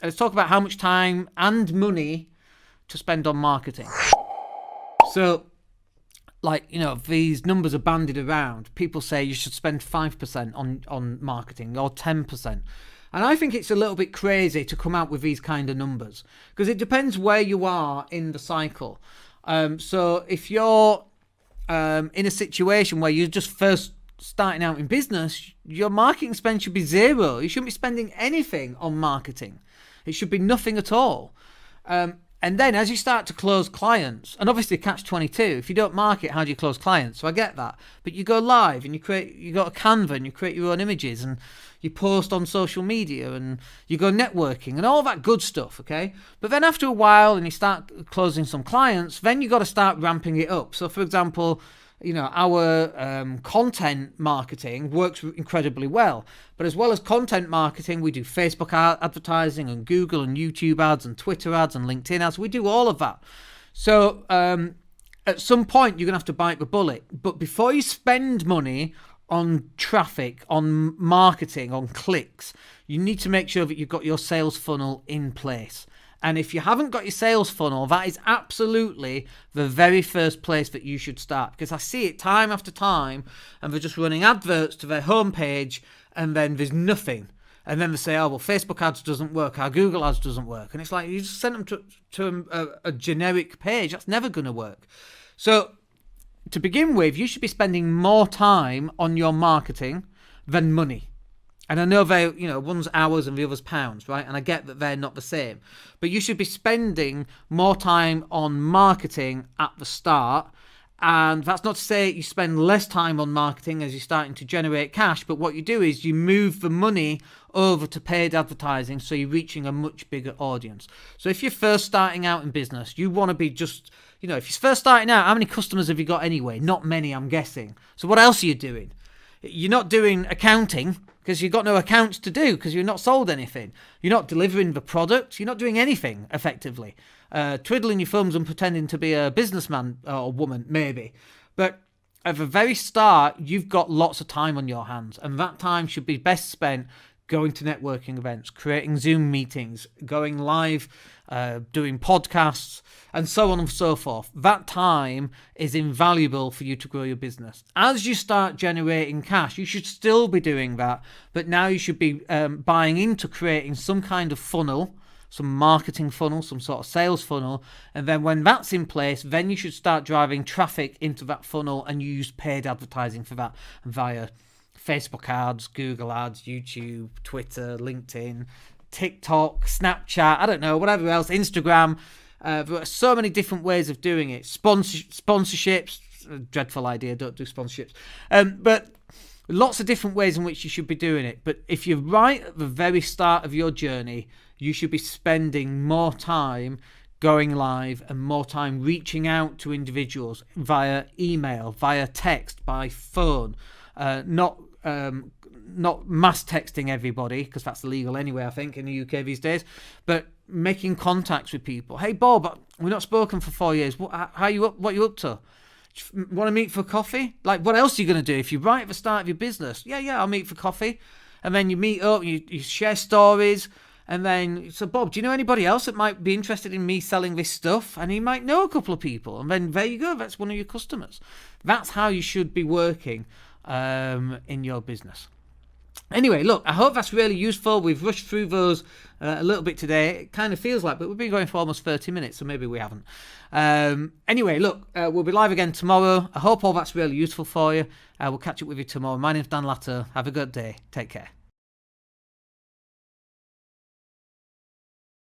let's talk about how much time and money to spend on marketing. So, like, you know, these numbers are bandied around. People say you should spend 5% on marketing or 10%. And I think it's a little bit crazy to come out with these kind of numbers because it depends where you are in the cycle. So if you're in a situation where you're just first starting out in business, your marketing spend should be zero. You shouldn't be spending anything on marketing. It should be nothing at all. And then as you start to close clients, and obviously catch-22, if you don't market, how do you close clients? So I get that. But you go live and you got a Canva and you create your own images and you post on social media and you go networking and all that good stuff, okay? But then after a while and you start closing some clients, then you got to start ramping it up. So for example, you know, our content marketing works incredibly well. But as well as content marketing, we do Facebook advertising and Google and YouTube ads and Twitter ads and LinkedIn ads. We do all of that. So at some point, you're going to have to bite the bullet. But before you spend money on traffic, on marketing, on clicks, you need to make sure that you've got your sales funnel in place. And if you haven't got your sales funnel, that is absolutely the very first place that you should start. Because I see it time after time, and they're just running adverts to their homepage, and then there's nothing. And then they say, oh, well, Facebook ads doesn't work, our Google ads doesn't work. And it's like, you just sent them to a generic page. That's never going to work. So to begin with, you should be spending more time on your marketing than money. And I know they, you know, one's hours and the other's pounds, right? And I get that they're not the same. But you should be spending more time on marketing at the start. And that's not to say you spend less time on marketing as you're starting to generate cash. But what you do is you move the money over to paid advertising, so you're reaching a much bigger audience. So if you're first starting out in business, you want to be just, you know, if you're first starting out, how many customers have you got anyway? Not many, I'm guessing. So what else are you doing? You're not doing accounting because you've got no accounts to do because you've not sold anything. You're not delivering the product. You're not doing anything effectively. Twiddling your thumbs and pretending to be a businessman or woman, maybe. But at the very start, you've got lots of time on your hands, and that time should be best spent going to networking events, creating Zoom meetings, going live, doing podcasts, and so on and so forth. That time is invaluable for you to grow your business. As you start generating cash, you should still be doing that, but now you should be buying into creating some kind of funnel, some marketing funnel, some sort of sales funnel, and then when that's in place, then you should start driving traffic into that funnel and use paid advertising for that via Facebook ads, Google ads, YouTube, Twitter, LinkedIn, TikTok, Snapchat, I don't know, whatever else, Instagram. There are so many different ways of doing it. Sponsorships, dreadful idea, don't do sponsorships. But lots of different ways in which you should be doing it. But if you're right at the very start of your journey, you should be spending more time going live and more time reaching out to individuals via email, via text, by phone, not mass texting everybody, because that's illegal anyway, I think, in the UK these days, but making contacts with people. Hey, Bob, we've not spoken for 4 years. What are you up to? Want to meet for coffee? Like, what else are you going to do? If you're right at the start of your business, yeah, I'll meet for coffee. And then you meet up, you share stories, and then, so Bob, do you know anybody else that might be interested in me selling this stuff? And he might know a couple of people. And then there you go, that's one of your customers. That's how you should be working in your business. Anyway, look, I hope that's really useful. We've rushed through those a little bit today. It kind of feels like, but we've been going for almost 30 minutes, so maybe we haven't. Anyway, look, we'll be live again tomorrow. I hope all that's really useful for you. We'll catch up with you tomorrow. My name's Dan Latto. Have a good day. Take care.